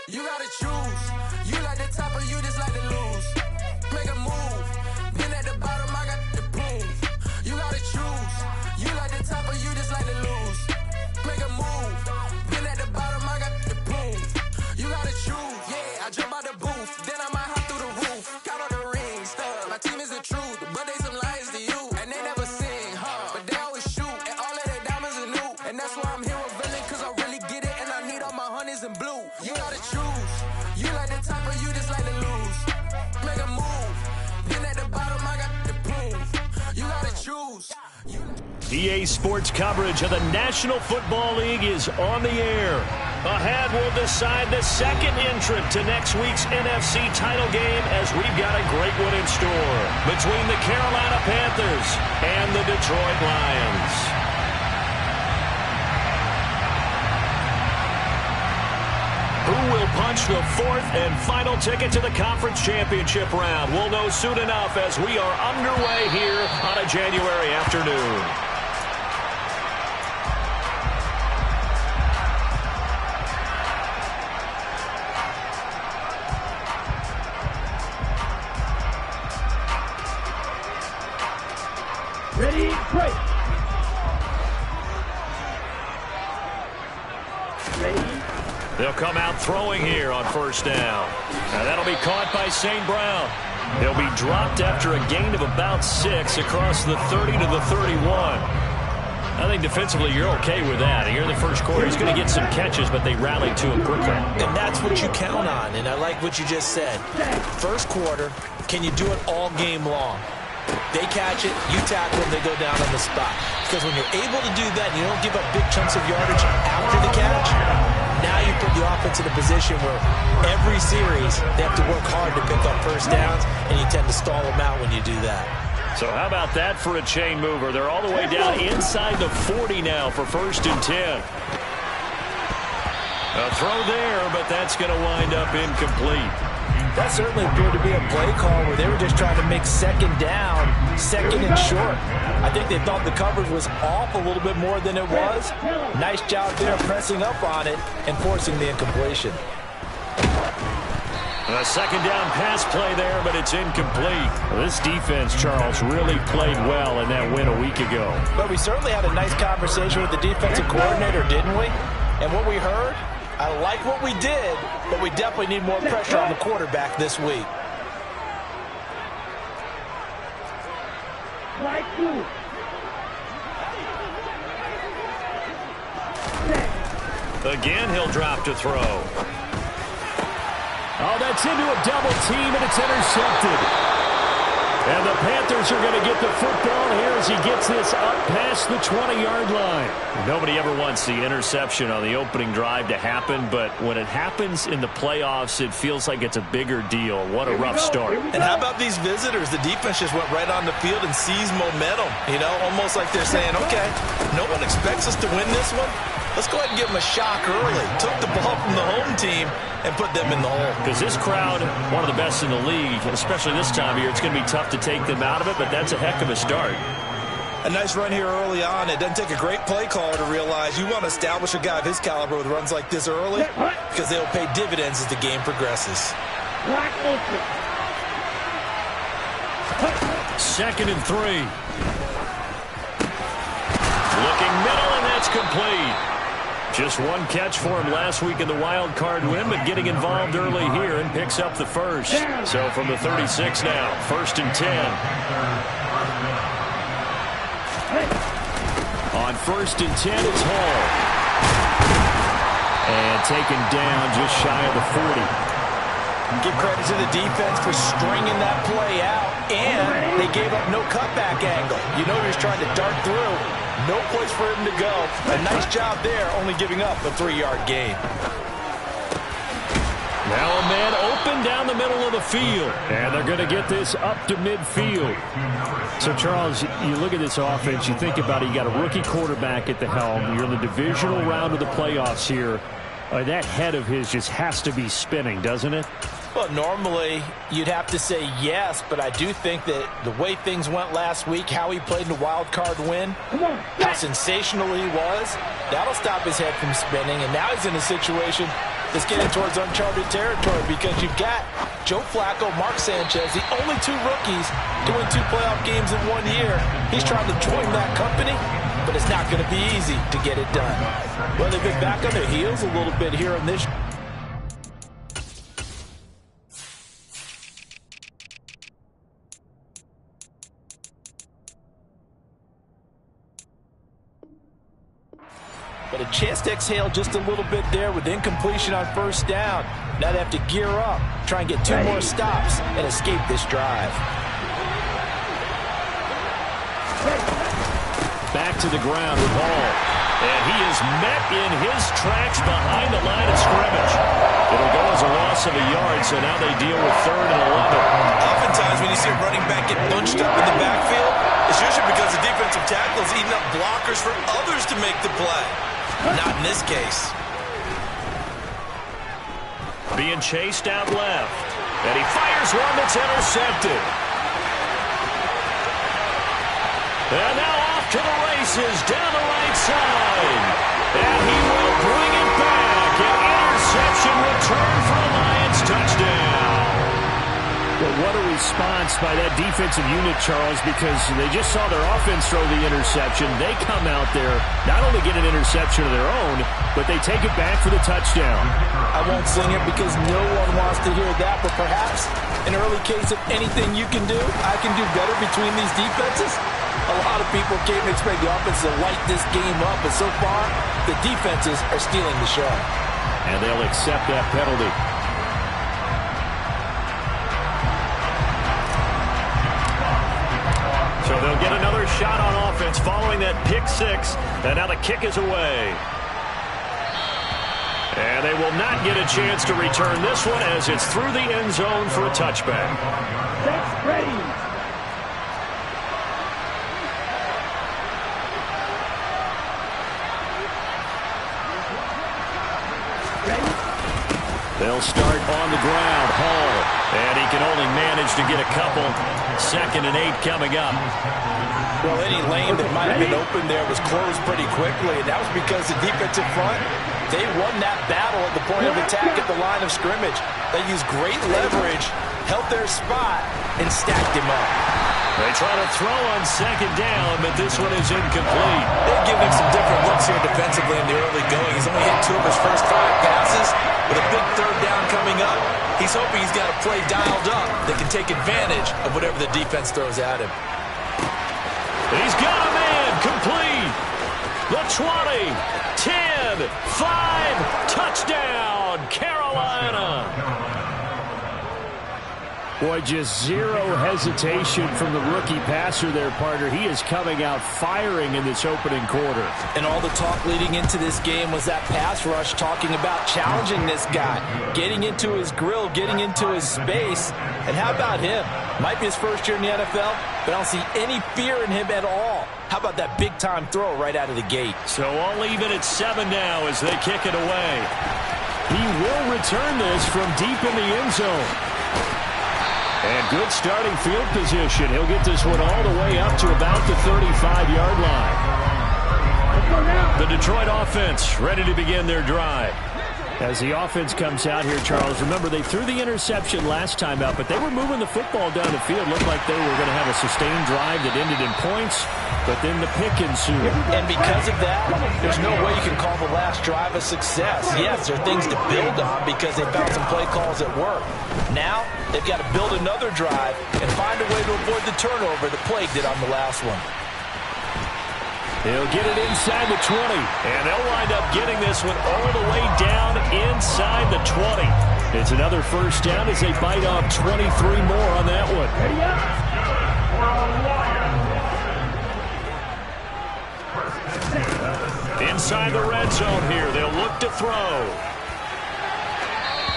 You gotta choose. You like the top or you just like to lose. Make a move. Been at the bottom, I got the prove. You gotta choose. You like the top or you just like to lose. Make a move. Been at the bottom, I got the prove. You gotta choose. Yeah, I jump out the booth. Then I might hop through the roof. Count on the rings. My team is the truth, but they some liars to you. And they never sing, but they always shoot. And all of their diamonds are new. And that's why I'm here with villain, cause I really get it. And I need all my honeys in blue. You gotta choose. You like the top or you just like to lose. Make a move. Been at the bottom, I got the proof. You gotta choose. EA Sports coverage of the National Football League is on the air. Ahead, we'll decide the second entrant to next week's NFC title game as we've got a great one in store between the Carolina Panthers and the Detroit Lions. Who will punch the fourth and final ticket to the conference championship round? We'll know soon enough as we are underway here on a January afternoon. Ready, break. Ready. They'll come out throwing here on first down. Now that'll be caught by St. Brown. He'll be dropped after a gain of about 6 across the 30 to the 31. I think defensively you're okay with that. Here in the first quarter, he's going to get some catches, but they rallied to him quickly. And that's what you count on, and I like what you just said. First quarter, can you do it all game long? They catch it, you tackle them, they go down on the spot. Because when you're able to do that and you don't give up big chunks of yardage after the catch, now you put the offense in a position where every series they have to work hard to pick up first downs, and you tend to stall them out when you do that. So how about that for a chain mover? They're all the way down inside the 40 now for 1st and 10. A throw there, but that's going to wind up incomplete. That certainly appeared to be a play call where they were just trying to make second down, second and short. I think they thought the coverage was off a little bit more than it was. Nice job there pressing up on it and forcing the incompletion. A second down pass play there, but it's incomplete. This defense, Charles, really played well in that win a week ago. But we certainly had a nice conversation with the defensive coordinator, didn't we? And what we heard, I like what we did, but we definitely need more pressure on the quarterback this week. Again, he'll drop to throw. Oh, that's into a double team, and it's intercepted. And the Panthers are going to get the football here as he gets this up past the 20-yard line. Nobody ever wants the interception on the opening drive to happen, but when it happens in the playoffs, it feels like it's a bigger deal. What a rough start. And how about these visitors? The defense just went right on the field and seized momentum. You know, almost like they're saying, okay, no one expects us to win this one. Let's go ahead and give them a shock early. Took the ball from the home team and put them in the hole. Because this crowd, one of the best in the league, especially this time of year, it's going to be tough to take them out of it, but that's a heck of a start. A nice run here early on. It doesn't take a great play caller to realize you want to establish a guy of his caliber with runs like this early because they'll pay dividends as the game progresses. 2nd and 3. Looking middle, and that's complete. Just one catch for him last week in the wild card win, but getting involved early here and picks up the first. So from the 36 now, 1st and 10. On 1st and 10, it's Hall. And taken down just shy of the 40. Give credit to the defense for stringing that play out, and they gave up no cutback angle. You know he was trying to dart through. No place for him to go. A nice job there, only giving up a 3-yard gain. Now a man open down the middle of the field. And they're going to get this up to midfield. So, Charles, you look at this offense, you think about it, you got a rookie quarterback at the helm. You're in the divisional round of the playoffs here. That head of his just has to be spinning, doesn't it? Well, normally you'd have to say yes, but I do think that the way things went last week, how he played in the wild card win, how sensational he was, that'll stop his head from spinning. And now he's in a situation that's getting towards uncharted territory because you've got Joe Flacco, Mark Sanchez, the only two rookies doing 2 playoff games in 1 year. He's trying to join that company, but it's not going to be easy to get it done. Well, they've been back on their heels a little bit here in this. But a chance to exhale just a little bit there with incompletion on first down. Now they have to gear up, try and get 2 more stops, and escape this drive. Back to the ground with Hall. And he is met in his tracks behind the line of scrimmage. It'll go as a loss of a yard, so now they deal with 3rd and 11. Oftentimes when you see a running back get bunched up in the backfield, it's usually because the defensive tackle is eating up blockers for others to make the play. Not in this case. Being chased out left. And he fires one that's intercepted. And now off to the races down the right side. And he will bring it back. An interception return for a Lions touchdown. Well, what a response by that defensive unit, Charles, because they just saw their offense throw the interception. They come out there, not only get an interception of their own, but they take it back for the touchdown. I won't sing it because no one wants to hear that, but perhaps an early case of anything you can do, I can do better between these defenses. A lot of people came to expect the offense to light this game up, but so far, the defenses are stealing the show. And they'll accept that penalty. So they'll get another shot on offense following that pick 6, and now the kick is away. And they will not get a chance to return this one as it's through the end zone for a touchback. That's ready. They'll start on the ground. Hall. And he can only manage to get a couple. 2nd and 8 coming up. Well, any lane that might have been open there was closed pretty quickly, and that was because the defensive front, they won that battle at the point of attack at the line of scrimmage. They used great leverage, held their spot, and stacked him up. They try to throw on 2nd down, but this one is incomplete. They've given him some different looks here defensively in the early going. He's only hit 2 of his first 5 passes. With a big 3rd down coming up, he's hoping he's got a play dialed up that can take advantage of whatever the defense throws at him. He's got a man complete. The 20, 10, 5, touchdown, Carolina. Boy, just zero hesitation from the rookie passer there, partner. He is coming out firing in this opening quarter. And all the talk leading into this game was that pass rush talking about challenging this guy, getting into his grill, getting into his space. And how about him? Might be his first year in the NFL, but I don't see any fear in him at all. How about that big-time throw right out of the gate? So all even at 7 now as they kick it away. He will return this from deep in the end zone. And good starting field position. He'll get this one all the way up to about the 35-yard line. The Detroit offense ready to begin their drive. As the offense comes out here, Charles, remember they threw the interception last time out, but they were moving the football down the field. Looked like they were going to have a sustained drive that ended in points, but then the pick ensued. And because of that, there's no way you can call the last drive a success. Yes, there are things to build on because they found some play calls at work. Now, they've got to build another drive and find a way to avoid the turnover that plagued it on the last one. They'll get it inside the 20, and they'll wind up getting this one all the way down inside the 20. It's another first down as they bite off 23 more on that one. Inside the red zone here, they'll look to throw.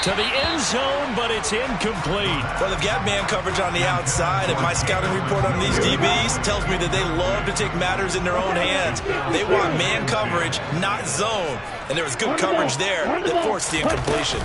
To the end zone, but it's incomplete. Well, they've got man coverage on the outside, and my scouting report on these DBs tells me that they love to take matters in their own hands. They want man coverage, not zone. And there was good coverage there that forced the incompletion.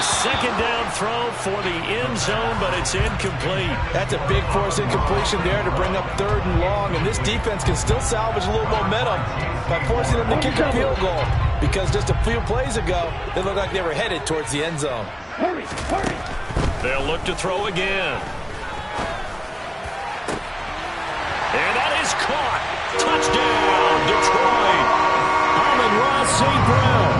second down throw for the end zone, but it's incomplete. That's a big force incompletion there to bring up 3rd and long, and this defense can still salvage a little momentum by forcing them to kick a field goal, because just a few plays ago, they looked like they were headed towards the end zone. Hurry, hurry. They'll look to throw again. And that is caught. Touchdown, Detroit. Amon-Ra St. Brown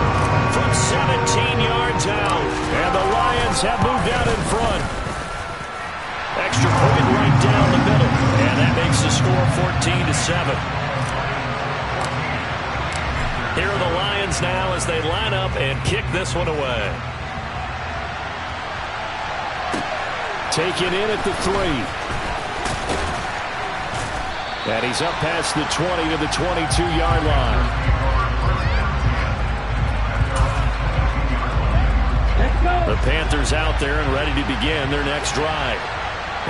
from 17 yards out. And the Lions have moved out in front. Extra point right down the middle. And that makes the score 14-7. Here are the Lions now as they line up and kick this one away. Taken in at the 3. And he's up past the 20 to the 22-yard line. The Panthers out there and ready to begin their next drive.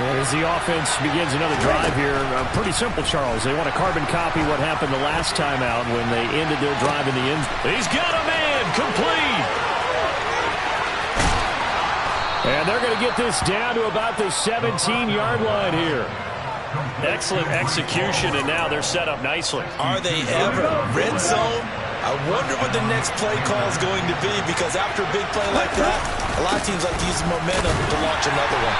And as the offense begins another drive here, pretty simple, Charles. They want to carbon copy what happened the last time out when they ended their drive in the end. He's got a man, complete. And they're going to get this down to about the 17-yard line here. Excellent execution, and now they're set up nicely. Are they ever? Red zone? I wonder what the next play call is going to be, because after a big play like that, a lot of teams like to use momentum to launch another one.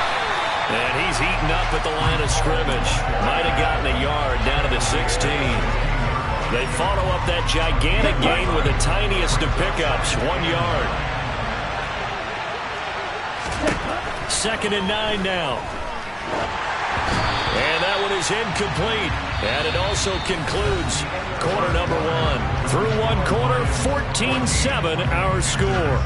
And he's heating up at the line of scrimmage. Might have gotten a yard down to the 16. They follow up that gigantic gain with the tiniest of pickups, 1 yard. 2nd and 9 now. And that one is incomplete. And it also concludes quarter number 1. Through 1 quarter, 14-7 our score.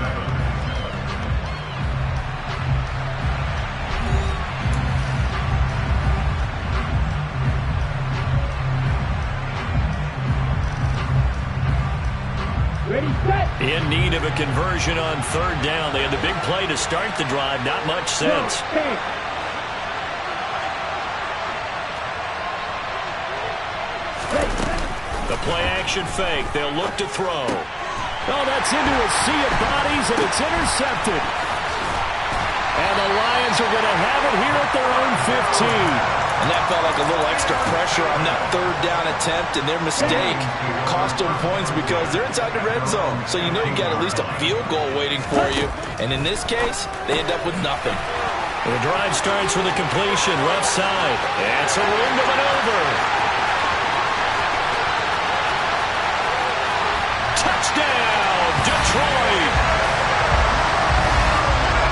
Ready, set. In need of a conversion on 3rd down. They had the big play to start the drive. Not much sense. The play-action fake. They'll look to throw. Oh, that's into a sea of bodies, and it's intercepted. And the Lions are going to have it here at their own 15. And that felt like a little extra pressure on that 3rd down attempt, and their mistake cost them points because they're inside the red zone. So you know you got at least a field goal waiting for you. And in this case, they end up with nothing. The drive starts with a completion left side. And it's a room to maneuver. Touchdown, Detroit!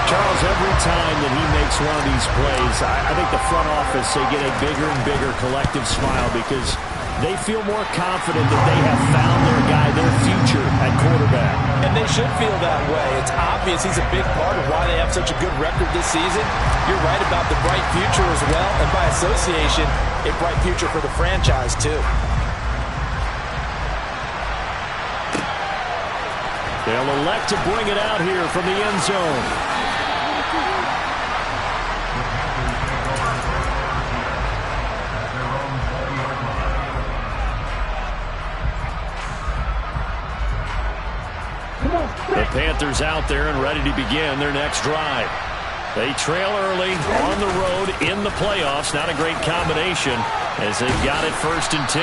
Charles, every time that he makes one of these plays, I think the front office, they get a bigger and bigger collective smile because they feel more confident that they have found their guy, their future at quarterback. And they should feel that way. It's obvious he's a big part of why they have such a good record this season. You're right about the bright future as well, and by association, a bright future for the franchise too. They'll elect to bring it out here from the end zone. The Panthers out there and ready to begin their next drive. They trail early on the road in the playoffs. Not a great combination as they've got it 1st and 10.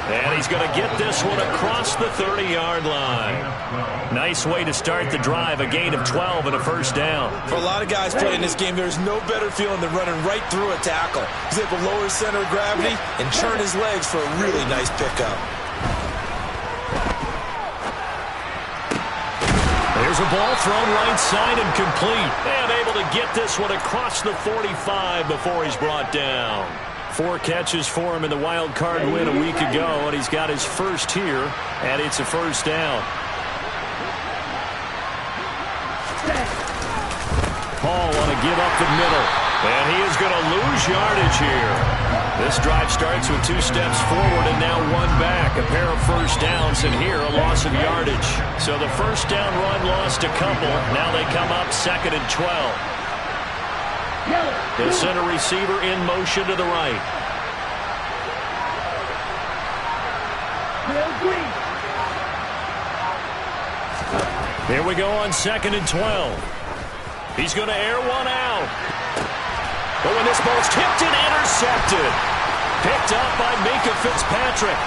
And he's going to get this one across the 30-yard line. Nice way to start the drive, a gain of 12 and a 1st down. For a lot of guys playing this game, there's no better feeling than running right through a tackle. He's able to lower his center of gravity and turn his legs for a really nice pickup. There's a ball thrown right side and complete. And able to get this one across the 45 before he's brought down. 4 catches for him in the wild card win a week ago, and he's got his first here, and it's a 1st down. Hall want to give up the middle, and he is going to lose yardage here. This drive starts with 2 steps forward and now 1 back. A pair of 1st downs, and here a loss of yardage. So the 1st down run lost a couple. Now they come up 2nd and 12. The center receiver in motion to the right. Here we go on 2nd and 12. He's going to air one out. But when this ball's tipped and intercepted. Picked up by Minka Fitzpatrick.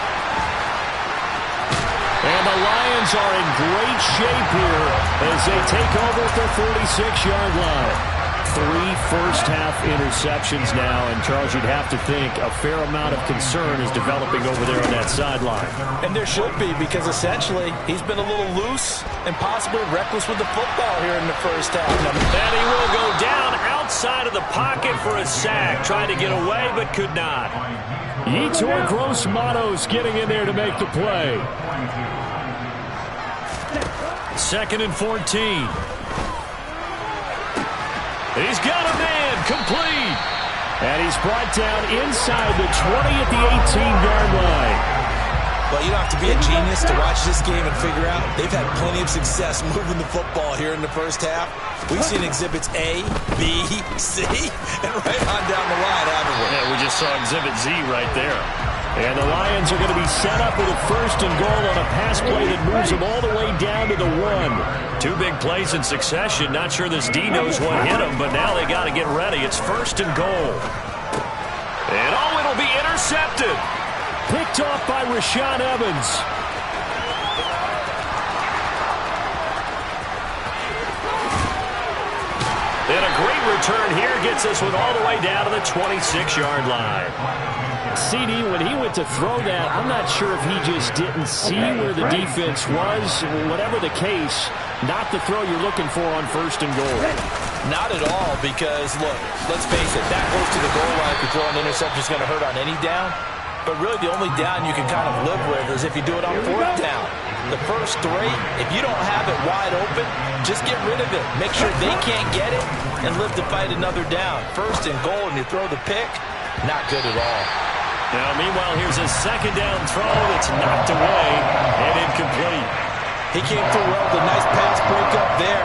And the Lions are in great shape here as they take over at the 46-yard line. 3 first-half interceptions now, and Charles, you'd have to think a fair amount of concern is developing over there on that sideline. And there should be, because essentially he's been a little loose and possibly reckless with the football here in the first half. And he will go down outside of the pocket for a sack. Tried to get away, but could not. Yetur Gross-Matos getting in there to make the play. 2nd and 14. He's got a man, complete. And he's brought down inside the 20 at the 18-yard line. Well, you don't have to be a genius to watch this game and figure out they've had plenty of success moving the football here in the first half. We've seen exhibits A, B, C, and right on down the line, haven't we? Yeah, we just saw exhibit Z right there. And the Lions are going to be set up with a 1st and goal on a pass play that moves them all the way down to the 1. 2 big plays in succession. Not sure this D knows what hit him, but now they got to get ready. It's 1st and goal. And it'll be intercepted. Picked off by Rashaan Evans. And a great return here gets this one all the way down to the 26-yard line. CD, when he went to throw that, I'm not sure if he just didn't see where the defense was. Whatever the case, not the throw you're looking for on 1st and goal. Not at all, because, look, let's face it, that goes to the goal line. If you throw an interception, it's going to hurt on any down. But really, the only down you can kind of live with is if you do it on 4th down. The first 3, if you don't have it wide open, just get rid of it. Make sure they can't get it and live to fight another down. 1st and goal, and you throw the pick, not good at all. Now, meanwhile, here's a 2nd down throw that's knocked away and incomplete. He came through well with a nice pass break up there.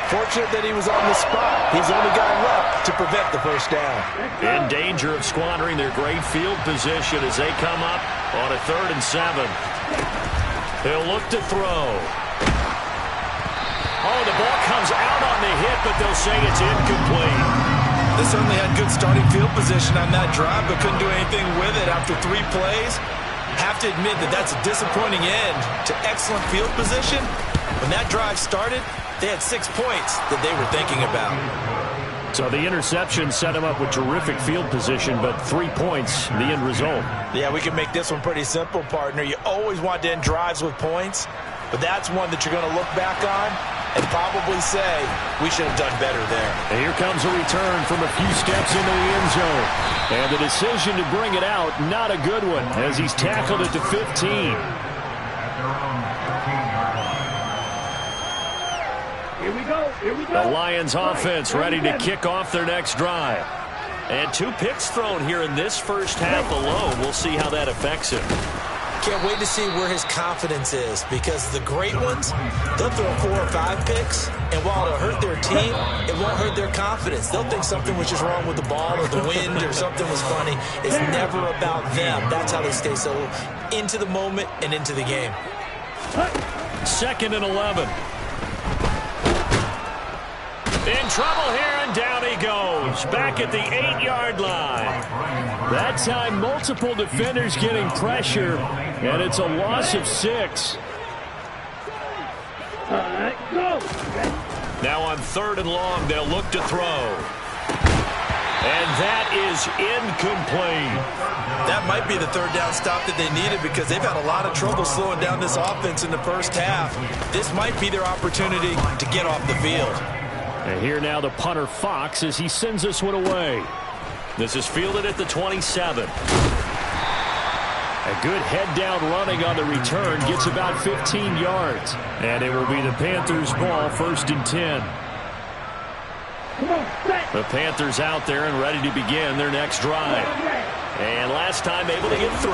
Fortunate that he was on the spot. He's the only guy left to prevent the 1st down. In danger of squandering their great field position as they come up on a 3rd and 7. He'll look to throw. Oh, the ball comes out on the hit, but they'll say it's incomplete. They certainly had good starting field position on that drive, but couldn't do anything with it after 3 plays. Have to admit that that's a disappointing end to excellent field position. When that drive started, they had 6 points that they were thinking about. So the interception set him up with terrific field position, but 3 points, the end result. Yeah, we can make this one pretty simple, partner. You always want to end drives with points, but that's one that you're going to look back on and probably say, we should have done better there. And here comes a return from a few steps into the end zone. And the decision to bring it out, not a good one, as he's tackled at the 15. Here we go. Here we go. The Lions offense ready to kick off their next drive. And 2 picks thrown here in this first half alone. We'll see how that affects him. Can't wait to see where his confidence is, because the great ones, they'll throw 4 or 5 picks, and while it'll hurt their team, it won't hurt their confidence. They'll think something was just wrong with the ball or the wind or something was funny. It's never about them. That's how they stay so into the moment and into the game. 2nd and 11. In trouble here, and down he goes. Back at the 8-yard line. That time, multiple defenders getting pressure, and it's a loss of 6. Go. Now on 3rd and long, they'll look to throw. And that is incomplete. That might be the 3rd down stop that they needed, because they've had a lot of trouble slowing down this offense in the first half. This might be their opportunity to get off the field. And here now the punter Fox as he sends this one away. This is fielded at the 27. A good head-down running on the return gets about 15 yards. And it will be the Panthers' ball, 1st and 10. The Panthers out there and ready to begin their next drive. And last time able to get 3.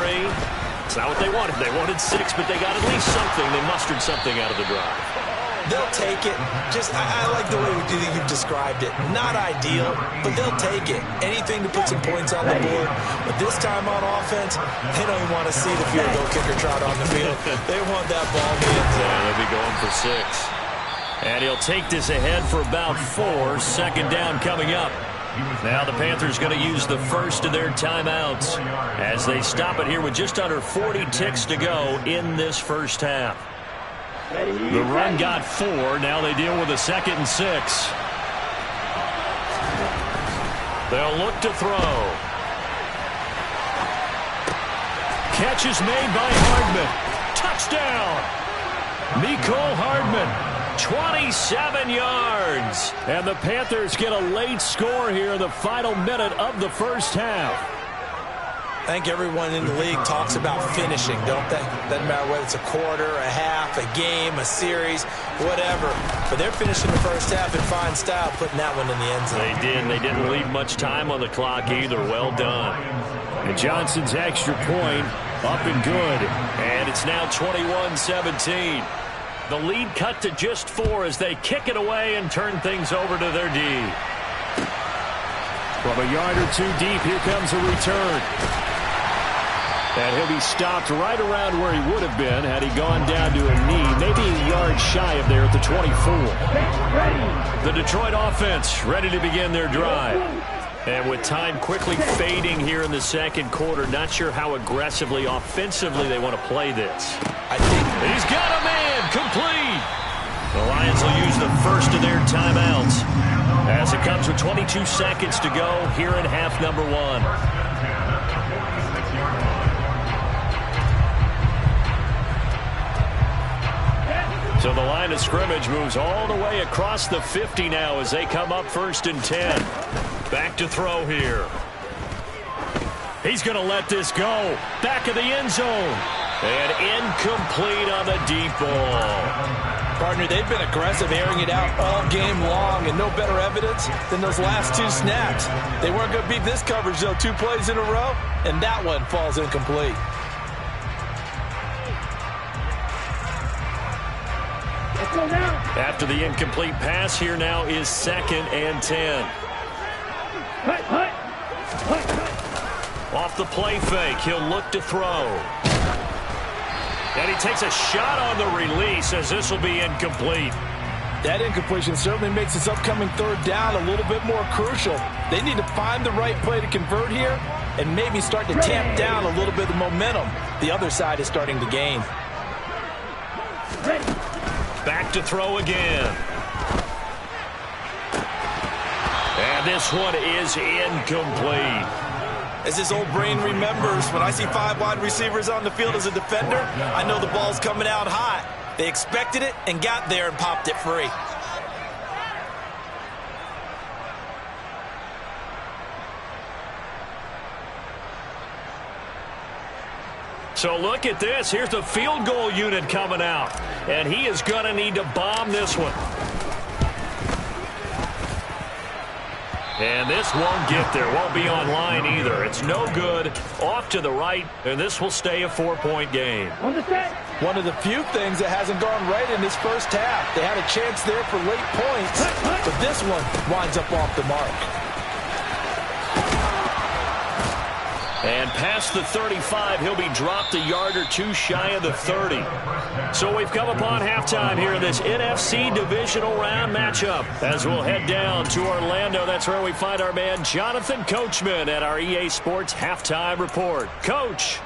It's not what they wanted. They wanted 6, but they got at least something. They mustered something out of the drive. They'll take it. I like the way you've described it. Not ideal, but they'll take it. Anything to put some points on the board. But this time on offense, they don't even want to see the field goal kicker trot on the field. They want that ball in the end zone. Yeah, they'll be going for 6. And he'll take this ahead for about 4. Second down coming up. Now the Panthers going to use the first of their timeouts as they stop it here with just under 40 ticks to go in this first half. The run got 4. Now they deal with a 2nd and 6. They'll look to throw. Catch is made by Hardman. Touchdown! Mecole Hardman. 27 yards. And the Panthers get a late score here in the final minute of the first half. I think everyone in the league talks about finishing, don't they? Doesn't matter whether it's a quarter, a half, a game, a series, whatever. But they're finishing the first half in fine style, putting that one in the end zone. They did. They didn't leave much time on the clock either. Well done. And Johnson's extra point up and good. And it's now 21-17. The lead cut to just 4 as they kick it away and turn things over to their D. From a yard or 2 deep, here comes a return. And he'll be stopped right around where he would have been had he gone down to a knee, maybe a yard shy of there at the 24. The Detroit offense ready to begin their drive. And with time quickly fading here in the second quarter, not sure how aggressively, offensively they want to play this. I think he's got a man complete. The Lions will use the first of their timeouts as it comes with 22 seconds to go here in half number 1. So the line of scrimmage moves all the way across the 50 now as they come up 1st and 10. Back to throw here. He's going to let this go. Back of the end zone. And incomplete on the deep ball. Partner, they've been aggressive, airing it out all game long, and no better evidence than those last 2 snaps. They weren't going to beat this coverage, though, 2 plays in a row, and that one falls incomplete. After the incomplete pass, here now is 2nd and 10. Off the play fake, he'll look to throw. And he takes a shot on the release as this will be incomplete. That incompletion certainly makes this upcoming 3rd down a little bit more crucial. They need to find the right play to convert here and maybe start to tamp down a little bit of momentum. The other side is starting to gain. Back to throw again. And this one is incomplete. As his old brain remembers, when I see 5 wide receivers on the field as a defender, I know the ball's coming out hot. They expected it and got there and popped it free. So look at this. Here's the field goal unit coming out. And he is going to need to bomb this one. And this won't get there. Won't be online either. It's no good. Off to the right. And this will stay a 4-point game. One of the few things that hasn't gone right in this first half. They had a chance there for late points, but this one winds up off the mark. And past the 35, he'll be dropped a yard or 2 shy of the 30. So we've come upon halftime here in this NFC divisional round matchup. As we'll head down to Orlando, that's where we find our man Jonathan Coachman at our EA Sports Halftime Report. Coach.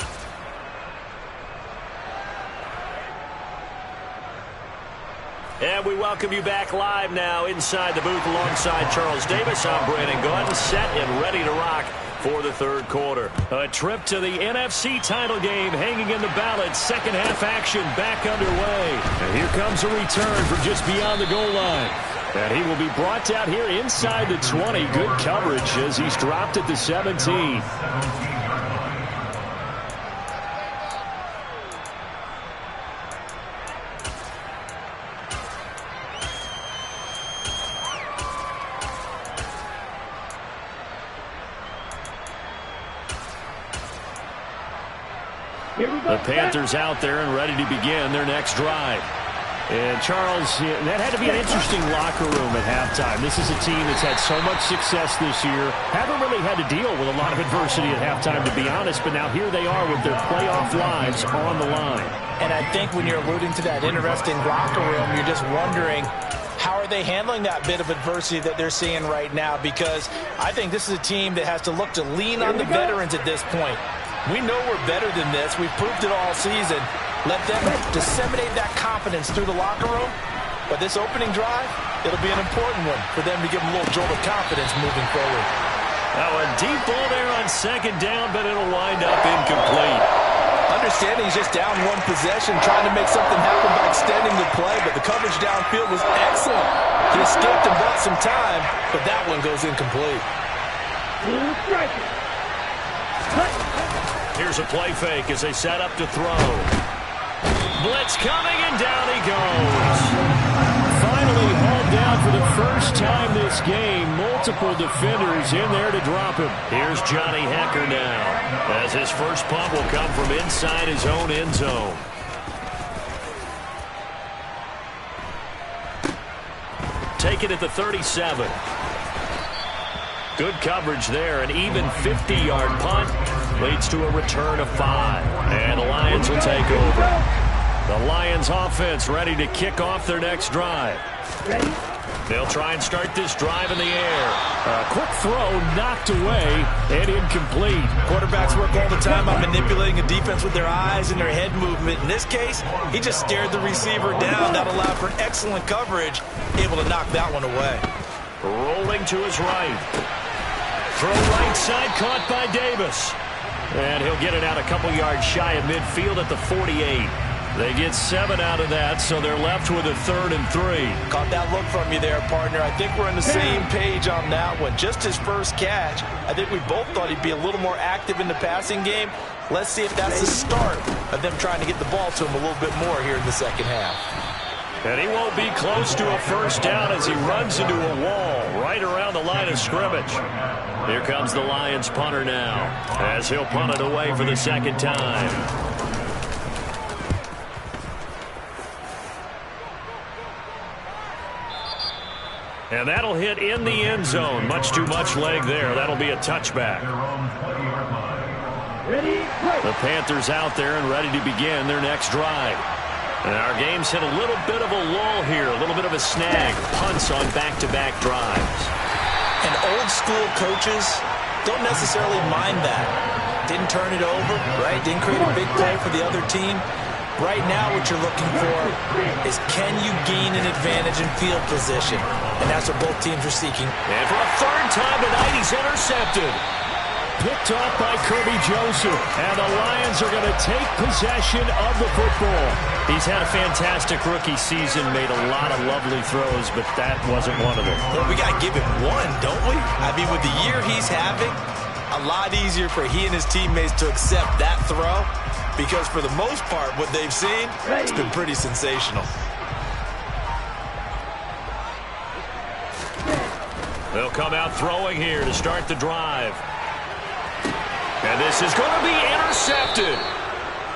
And we welcome you back live now inside the booth alongside Charles Davis. I'm Brandon Gordon, set and ready to rock for the 3rd quarter. A trip to the NFC title game hanging in the balance. Second half action back underway. And here comes a return from just beyond the goal line. And he will be brought down here inside the 20. Good coverage as he's dropped at the 17. The Panthers out there and ready to begin their next drive. And Charles, that had to be an interesting locker room at halftime. This is a team that's had so much success this year. Haven't really had to deal with a lot of adversity at halftime, to be honest. But now here they are with their playoff lives on the line. And I think when you're alluding to that interesting locker room, you're just wondering they handling that bit of adversity that they're seeing right now? Because I think this is a team that has to look to lean on the veterans at this point. We know we're better than this. We've proved it all season. Let them disseminate that confidence through the locker room. But this opening drive, it'll be an important one for them to give them a little jolt of confidence moving forward. Now a deep ball there on second down, but it'll wind up incomplete. Understanding he's just down one possession, trying to make something happen by extending the play, but the coverage downfield was excellent. He escaped and bought some time, but that one goes incomplete. Here's a play fake as they set up to throw. Blitz coming, and down he goes. Finally hauled down for the first time this game. Multiple defenders in there to drop him. Here's Johnny Hekker now, as his first punt will come from inside his own end zone. Take it at the 37. Good coverage there. An even 50-yard punt leads to a return of 5. And the Lions will take over. The Lions offense ready to kick off their next drive. Ready? They'll try and start this drive in the air. A quick throw knocked away and incomplete. Quarterbacks work all the time on manipulating a defense with their eyes and their head movement. In this case, he just stared the receiver down. That allowed for excellent coverage, able to knock that one away. Rolling to his right. Throw right side, caught by Davis. And he'll get it out a couple yards shy of midfield at the 48. They get 7 out of that, so they're left with a 3rd and 3. Caught that look from you there, partner. I think we're on the same page on that one. Just his first catch. I think we both thought he'd be a little more active in the passing game. Let's see if that's the start of them trying to get the ball to him a little bit more here in the second half. And he won't be close to a first down as he runs into a wall right around the line of scrimmage. Here comes the Lions punter now, as he'll punt it away for the second time. And that'll hit in the end zone. Much too much leg there. That'll be a touchback. The Panthers out there and ready to begin their next drive. And our game's hit a little bit of a lull here, a little bit of a snag. Punts on back-to-back drives. And old-school coaches don't necessarily mind that. Didn't turn it over, right? Didn't create a big play for the other team. Right now what you're looking for is, can you gain an advantage in field position? And that's what both teams are seeking. And for a 3rd time tonight, he's intercepted. Picked off by Kirby Joseph. And the Lions are going to take possession of the football. He's had a fantastic rookie season, made a lot of lovely throws, but that wasn't one of them. Well, we got to give him one, don't we? I mean, with the year he's having, a lot easier for he and his teammates to accept that throw, because for the most part, what they've seen, it's been pretty sensational. They'll come out throwing here to start the drive. And this is going to be intercepted.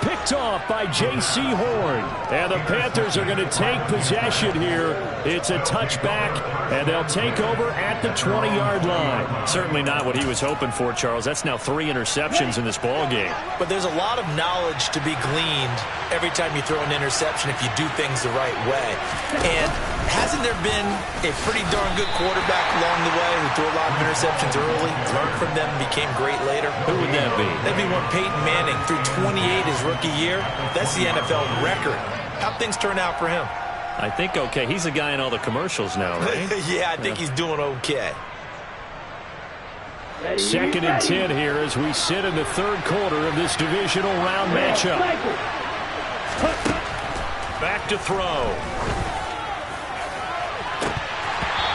Picked off by J.C. Horn. And the Panthers are going to take possession here. It's a touchback, and they'll take over at the 20-yard line. Certainly not what he was hoping for, Charles. That's now 3 interceptions in this ball game. But there's a lot of knowledge to be gleaned every time you throw an interception if you do things the right way. And hasn't there been a pretty darn good quarterback along the way who threw a lot of interceptions early, learned from them, and became great later? Who would that be? That'd be one Peyton Manning threw 28 his rookie year. That's the NFL record. How'd things turn out for him? I think okay. He's the guy in all the commercials now, right? Yeah, I think he's doing okay. 2nd and 10 here as we sit in the 3rd quarter of this divisional round matchup. Back to throw.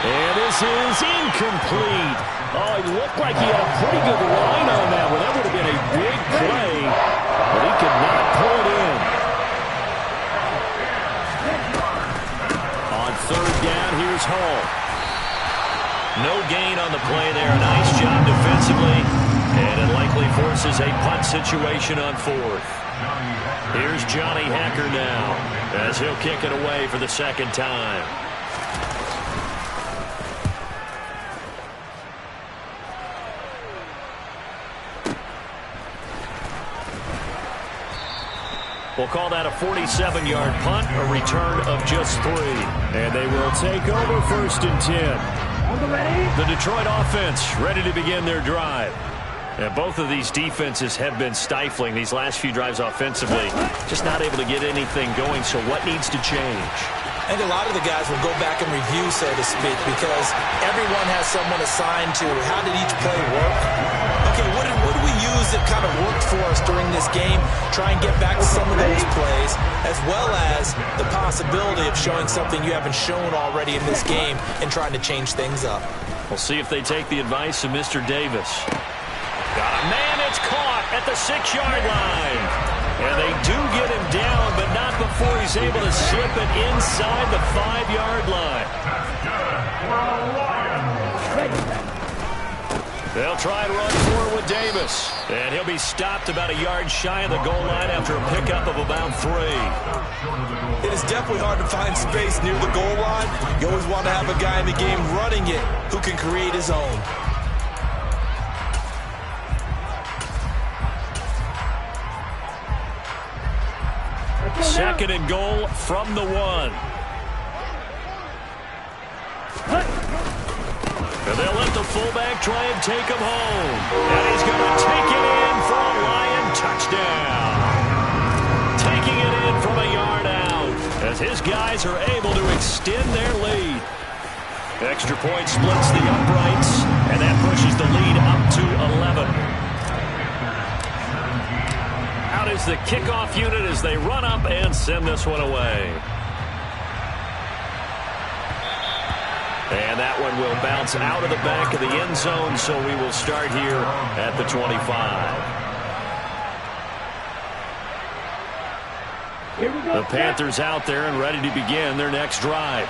And this is incomplete. Oh, it looked like he had a pretty good line on that one. That would have been a big play, but he could not pull it in. On 3rd down, here's Hall. No gain on the play there. Nice job defensively, and it likely forces a punt situation on 4th. Here's Johnny Hekker now, as he'll kick it away for the 2nd time. We'll call that a 47-yard punt, a return of just 3. And they will take over 1st and 10. The Detroit offense ready to begin their drive. And both of these defenses have been stifling these last few drives offensively. Just not able to get anything going, so what needs to change? I think a lot of the guys will go back and review, so to speak, because everyone has someone assigned to how did each play work. Okay, what did we use that kind of worked for us during this game? Try and get back to some of those plays, as well as the possibility of showing something you haven't shown already in this game and trying to change things up. We'll see if they take the advice of Mr. Davis. Got a man, it's caught at the 6-yard line. And they do get him down, but not before he's able to slip it inside the 5-yard line. They'll try and run forward with Davis. And he'll be stopped about a yard shy of the goal line after a pickup of about 3. It is definitely hard to find space near the goal line. You always want to have a guy in the game running it who can create his own. 2nd and goal from the 1. And they'll let the fullback try and take him home. And he's going to take it in for a Lion touchdown. Taking it in from a yard out as his guys are able to extend their lead. Extra point splits the uprights, and that pushes the lead up to 11. Out is the kickoff unit as they run up and send this one away. And that one will bounce out of the back of the end zone, so we will start here at the 25. The Panthers out there and ready to begin their next drive.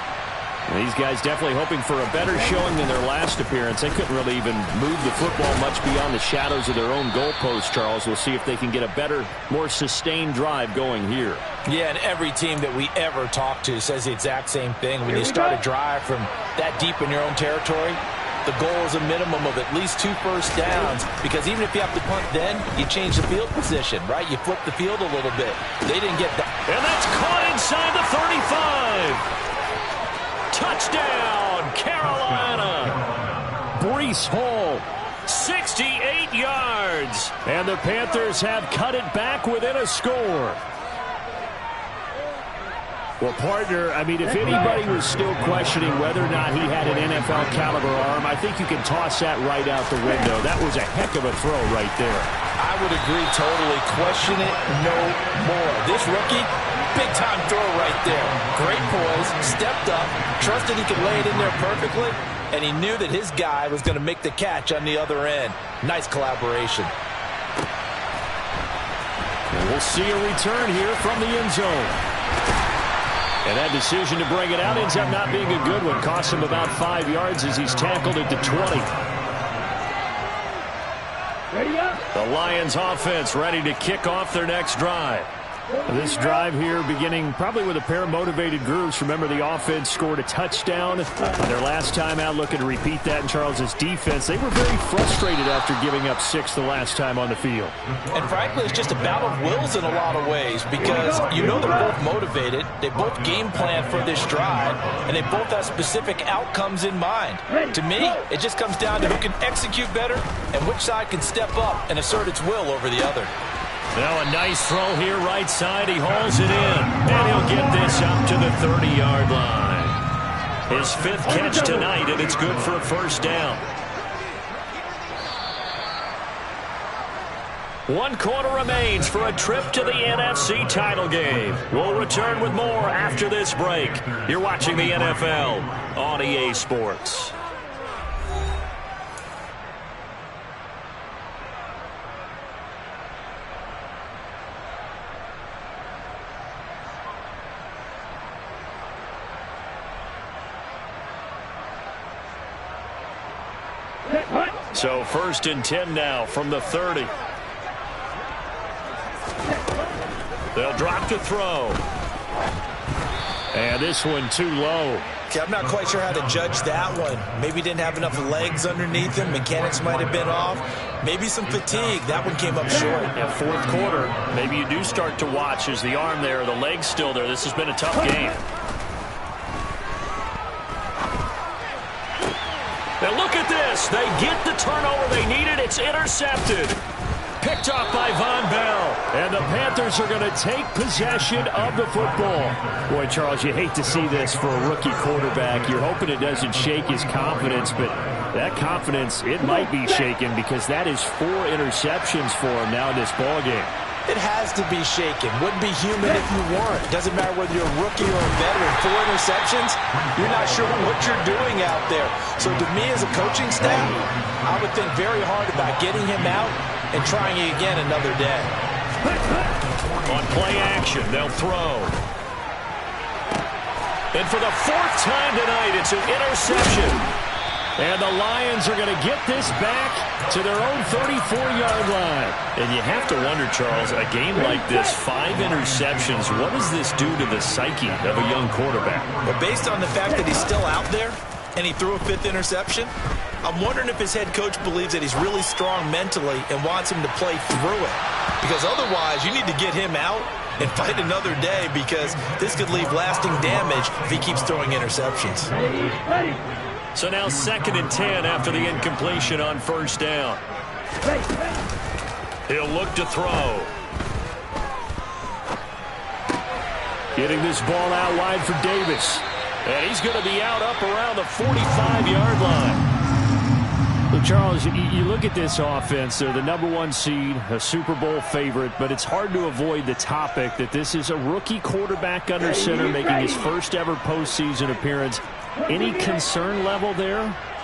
And these guys definitely hoping for a better showing than their last appearance. They couldn't really even move the football much beyond the shadows of their own goalpost, Charles. We'll see if they can get a better, more sustained drive going here. Yeah, and every team that we ever talk to says the exact same thing. When you start a drive from that deep in your own territory, the goal is a minimum of at least 2 first downs, because even if you have to punt then, you change the field position, right? You flip the field a little bit. They didn't get that. And that's caught inside the 35. Touchdown, Carolina. Breece Hall, 68 yards. And the Panthers have cut it back within a score. Well, partner, I mean, if anybody was still questioning whether or not he had an NFL caliber arm, I think you can toss that right out the window. That was a heck of a throw right there. I would agree totally. Question it no more. This rookie, big-time throw right there. Great poise, stepped up, trusted he could lay it in there perfectly, and he knew that his guy was going to make the catch on the other end. Nice collaboration. And we'll see a return here from the end zone. And that decision to bring it out ends up not being a good one. Costs him about 5 yards as he's tackled at the 20. Ready up. The Lions offense ready to kick off their next drive. This drive here beginning probably with a pair of motivated groups. Remember, the offense scored a touchdown their last time out. Looking to repeat that in Charles's defense. They were very frustrated after giving up 6 the last time on the field. And frankly, it's just a battle of wills in a lot of ways, because you know they're both motivated. They both game plan for this drive, and they both have specific outcomes in mind. To me, it just comes down to who can execute better and which side can step up and assert its will over the other. Now a nice throw here right side. He hauls it in. And he'll get this up to the 30-yard line. His 5th catch tonight, and it's good for a first down. 1 quarter remains for a trip to the NFC title game. We'll return with more after this break. You're watching the NFL on EA Sports. So 1st and 10 now from the 30. They'll drop to throw. And this one too low. Okay, I'm not quite sure how to judge that one. Maybe didn't have enough legs underneath him. Mechanics might have been off. Maybe some fatigue. That one came up short. Yeah, fourth quarter, maybe you do start to watch as the arm there, the leg's still there. This has been a tough game. Now look at this. They get the turnover they needed. It's intercepted. Picked off by Von Bell. And the Panthers are going to take possession of the football. Boy, Charles, you hate to see this for a rookie quarterback. You're hoping it doesn't shake his confidence, but that confidence, it might be shaken because that is 4 interceptions for him now in this ballgame. It has to be shaken. Wouldn't be human if you weren't. Doesn't matter whether you're a rookie or a veteran. 4 interceptions, you're not sure what you're doing out there. So to me as a coaching staff, I would think very hard about getting him out and trying it again another day. On play action, they'll throw. And for the 4th time tonight, it's an interception. And the Lions are going to get this back to their own 34-yard line. And you have to wonder, Charles, a game like this, 5 interceptions, what does this do to the psyche of a young quarterback? Well, based on the fact that he's still out there and he threw a 5th interception, I'm wondering if his head coach believes that he's really strong mentally and wants him to play through it. Because otherwise, you need to get him out and fight another day because this could leave lasting damage if he keeps throwing interceptions. So now 2nd and 10 after the incompletion on 1st down. He'll look to throw. Getting this ball out wide for Davis. And he's going to be out up around the 45-yard line. Well, Charles, you look at this offense. They're the #1 seed, a Super Bowl favorite, but it's hard to avoid the topic that this is a rookie quarterback under center making his first ever postseason appearance. Any concern level there?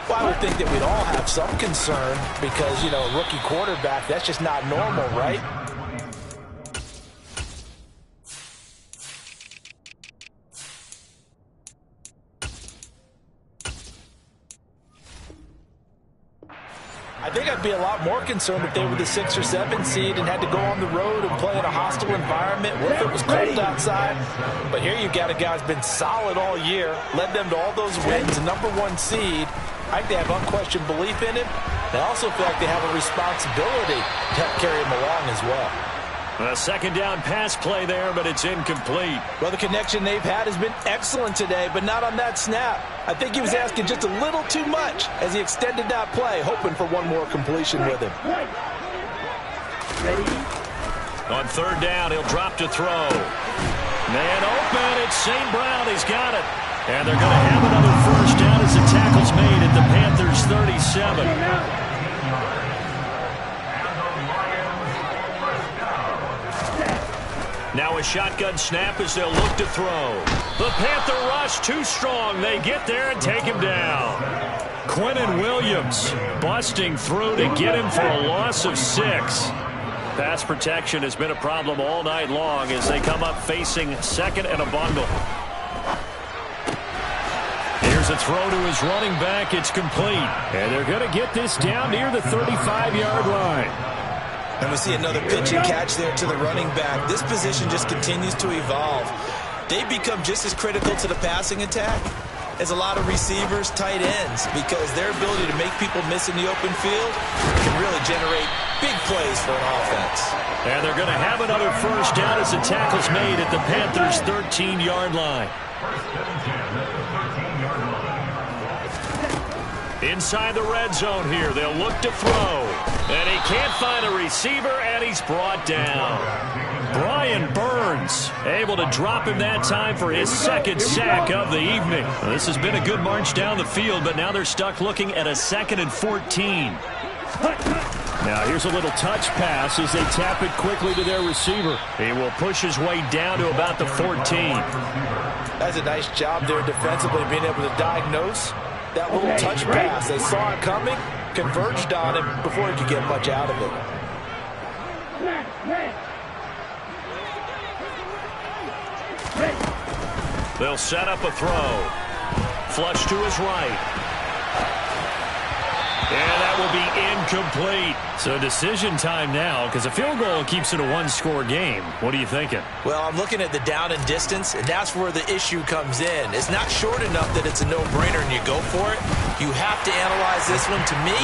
Well, I would think that we'd all have some concern because, you know, a rookie quarterback, that's just not normal, right? I think I'd be a lot more concerned if they were the 6 or 7 seed and had to go on the road and play in a hostile environment. What if it was cold outside? But here you got a guy who's been solid all year, led them to all those wins, #1 seed. I think they have unquestioned belief in him. They also feel like they have a responsibility to help carry him along as well. A 2nd down pass play there, but it's incomplete. Well, the connection they've had has been excellent today, but not on that snap. I think he was asking just a little too much as he extended that play, hoping for one more completion with him. On 3rd down, he'll drop to throw. Man open, it's St. Brown. He's got it. And they're going to have another 1st down as the tackle's made at the Panthers' 37. Now a shotgun snap as they'll look to throw. The Panther rush too strong. They get there and take him down. Quinnen Williams busting through to get him for a loss of 6. Pass protection has been a problem all night long as they come up facing 2nd and a bundle. Here's a throw to his running back. It's complete. And they're going to get this down near the 35-yard line. And we see another pitch and catch there to the running back. This position just continues to evolve. They become just as critical to the passing attack as a lot of receivers, tight ends, because their ability to make people miss in the open field can really generate big plays for an offense. And they're going to have another 1st down as the tackle's made at the Panthers' 13-yard line. Inside the red zone here, they'll look to throw. And he can't find a receiver, and he's brought down. Brian Burns able to drop him that time for his 2nd sack of the evening. Well, this has been a good march down the field, but now they're stuck looking at a 2nd and 14. Now here's a little touch pass as they tap it quickly to their receiver. He will push his way down to about the 14. That's a nice job there defensively, being able to diagnose that little touch pass. They saw it coming, converged on him before he could get much out of it. They'll set up a throw. Flush to his right. And that will be incomplete. So decision time now, because a field goal keeps it a one-score game. What are you thinking? Well, I'm looking at the down and distance, and that's where the issue comes in. It's not short enough that it's a no-brainer and you go for it. You have to analyze this one. To me,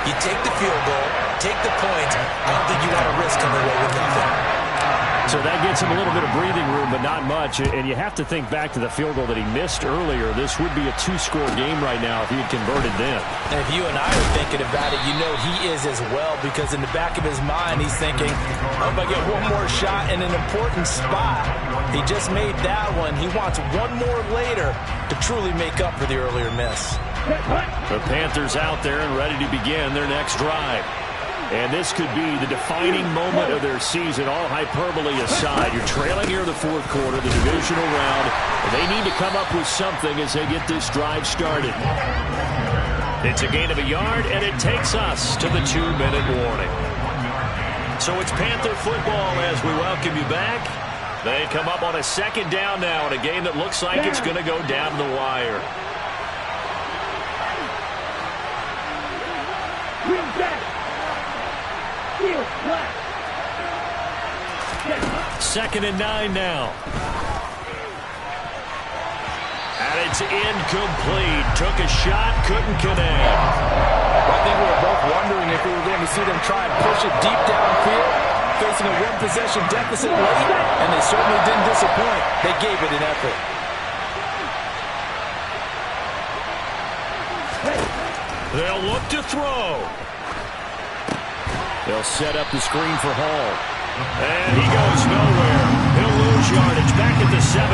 you take the field goal, take the point. I don't think you want to risk coming away with nothing. So that gets him a little bit of breathing room, but not much. And you have to think back to the field goal that he missed earlier. This would be a two-score game right now if he had converted then. And if you and I are thinking about it, you know he is as well, because in the back of his mind, he's thinking, oh, if I get one more shot in an important spot, he just made that one. He wants one more later to truly make up for the earlier miss. The Panthers out there and ready to begin their next drive. And this could be the defining moment of their season, all hyperbole aside. You're trailing here in the fourth quarter, the divisional round. And they need to come up with something as they get this drive started. It's a gain of a yard, and it takes us to the 2-minute warning. So it's Panther football as we welcome you back. They come up on a second down now in a game that looks like it's going to go down the wire. Second and 9 now. And it's incomplete. Took a shot, couldn't connect. I think we were both wondering if we were going to see them try and push it deep downfield, facing a one-possession deficit late, and they certainly didn't disappoint. They gave it an effort. They'll look to throw. They'll set up the screen for Hall. And he goes nowhere. He'll lose yardage back at the 17.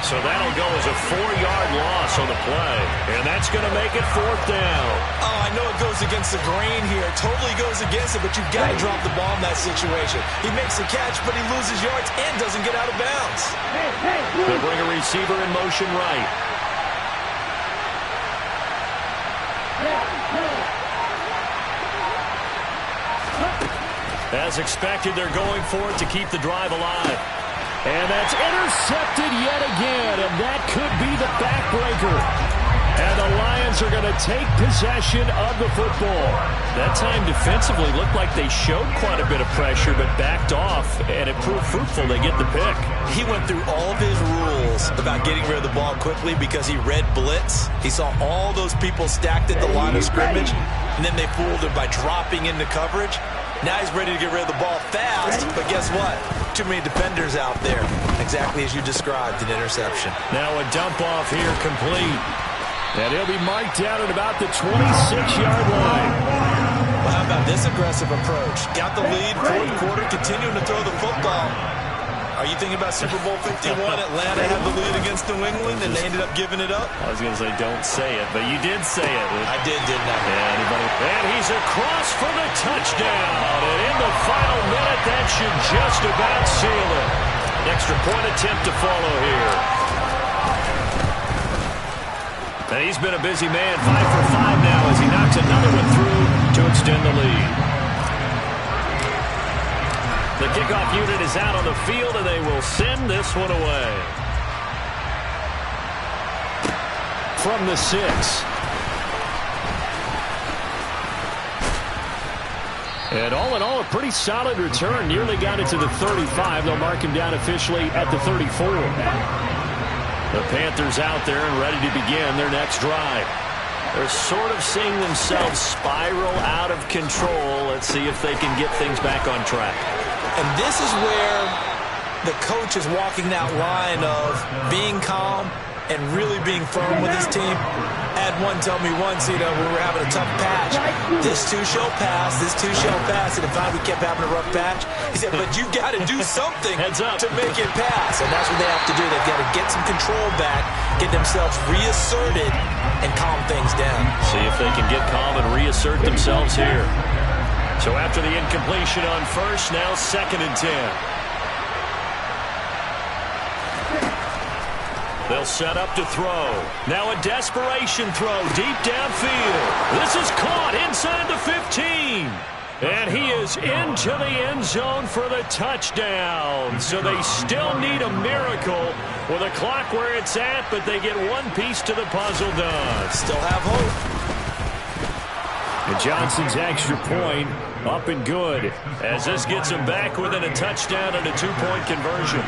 So that'll go as a 4-yard loss on the play. And that's going to make it fourth down. Oh, I know it goes against the grain here. Totally goes against it, but you've got to drop the ball in that situation. He makes the catch, but he loses yards and doesn't get out of bounds. They'll bring a receiver in motion right. As expected, they're going for it to keep the drive alive. And that's intercepted yet again, and that could be the backbreaker. And the Lions are going to take possession of the football. That time defensively looked like they showed quite a bit of pressure, but backed off, and it proved fruitful. They get the pick. He went through all of his rules about getting rid of the ball quickly because he read blitz. He saw all those people stacked at the line of scrimmage, and then they fooled him by dropping into coverage. Now he's ready to get rid of the ball fast, but guess what? Too many defenders out there. Exactly as you described, an interception. Now a dump off here complete. And he'll be marked down at about the 26-yard line. Well, how about this aggressive approach? Got the lead, fourth quarter, continuing to throw the football. Are you thinking about Super Bowl 51? Atlanta had the lead against New England, and they ended up giving it up? I was going to say don't say it, but you did say it. I did, didn't I? Yeah, anybody? And he's across for the touchdown. And in the final minute, that should just about seal it. Extra point attempt to follow here. And he's been a busy man, 5 for 5 now as he knocks another one through to extend the lead. The kickoff unit is out on the field, and they will send this one away. From the 6. And all in all, a pretty solid return. Nearly got it to the 35. They'll mark him down officially at the 34. The Panthers out there and ready to begin their next drive. They're sort of seeing themselves spiral out of control. Let's see if they can get things back on track. And this is where the coach is walking that line of being calm and really being firm with his team. I had one tell me once, when we were having a tough patch, this too shall pass, this too shall pass. And if we kept having a rough patch, he said, but you got to do something to make it pass. And that's what they have to do. They've got to get some control back, get themselves reasserted, and calm things down. See if they can get calm and reassert themselves here. So after the incompletion on first, now 2nd and 10. They'll set up to throw. Now a desperation throw deep downfield. This is caught inside the 15. And he is into the end zone for the touchdown. So they still need a miracle with a clock where it's at, but they get one piece to the puzzle done. Still have hope. And Johnson's extra point up and good as this gets him back within a touchdown and a two-point conversion.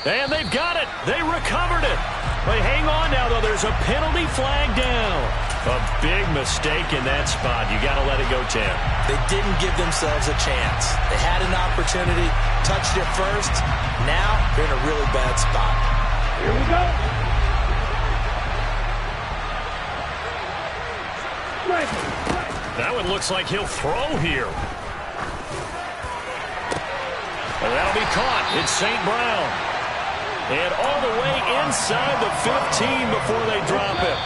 And they've got it. They recovered it. But hang on now, though. There's a penalty flag down. A big mistake in that spot. You got to let it go, Tim. They didn't give themselves a chance. They had an opportunity, touched it first. Now they're in a really bad spot. Here we go. That one looks like he'll throw here. And that'll be caught. It's St. Brown. And all the way inside the 15 before they drop it.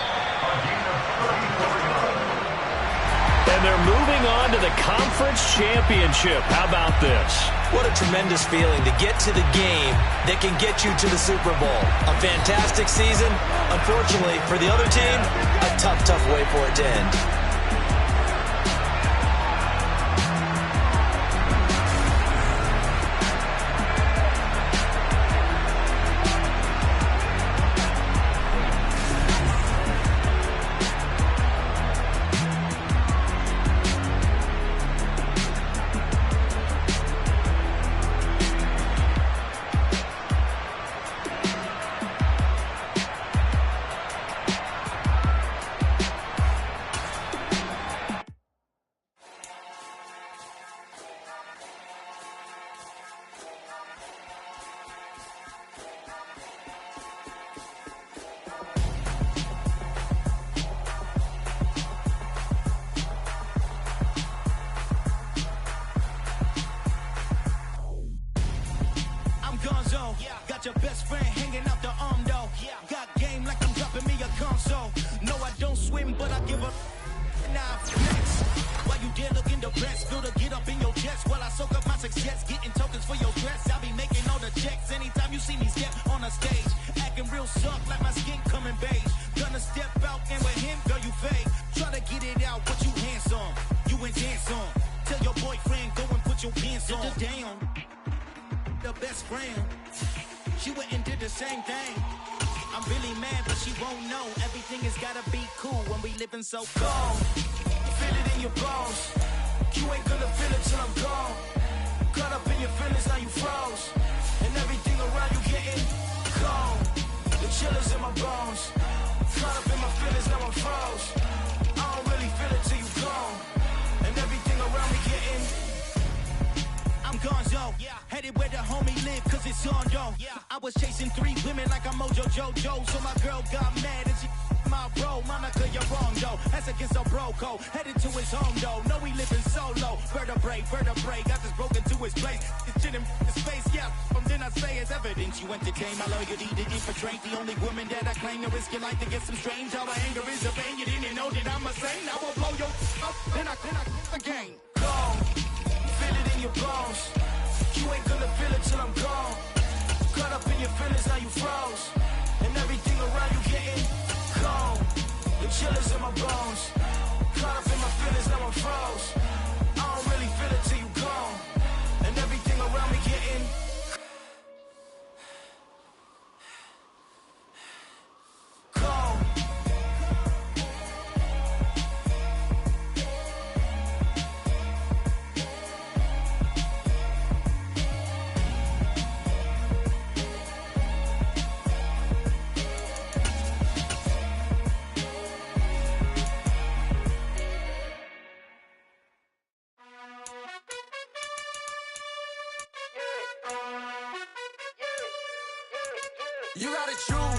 And they're moving on to the conference championship. How about this? What a tremendous feeling to get to the game that can get you to the Super Bowl. A fantastic season. Unfortunately, for the other team, a tough, tough way for it to end. Got your best friend hanging out the arm though. Got game like I'm dropping me a console. No, I don't swim, but I give up. Nah, next. While you there looking the best, feel the get up in your chest while I soak up my success, getting tokens for your dress. I be making all the checks anytime you see me step on a stage, acting real soft like my skin coming beige. Gonna step out and with him, girl, you fake. Try to get it out, but you hands on, you ain't dance on. Tell your boyfriend go and put your pants on. Down, the best friend. She went and did the same thing. I'm really mad, but she won't know. Everything has gotta be cool when we living so cold. Feel it in your bones. You ain't gonna feel it till I'm gone. Caught up in your feelings, now you froze. And everything around you getting cold. The chill is in my bones. Caught up in my feelings, now I'm froze. I don't really feel it till you gone. And everything around me getting I'm gonzo, headed where the homie live, cause it's on, yo. I was chasing 3 women like I'm Mojo Jojo, so my girl got mad and she my bro. Monica, you're wrong, though. That's against a bro code. Headed to his home, though. No, he living solo. Vertebrae, got this broken to his place. It's shit in his face, yeah. From then I say it's evidence you entertain my loyalty to infiltrate. The only woman that I claim to risk your life to get some strange. How my anger is a pain. You didn't know that I'm a saint. I will blow your up, then I again. Gone. Feel it in your bones. You ain't gonna feel it till I'm gone. Caught up in your feelings, now you froze. And everything around you getting cold. The chill is in my bones. Caught up in my feelings, now I'm froze. I don't really feel it till you gone. And everything around me getting cold. You gotta choose.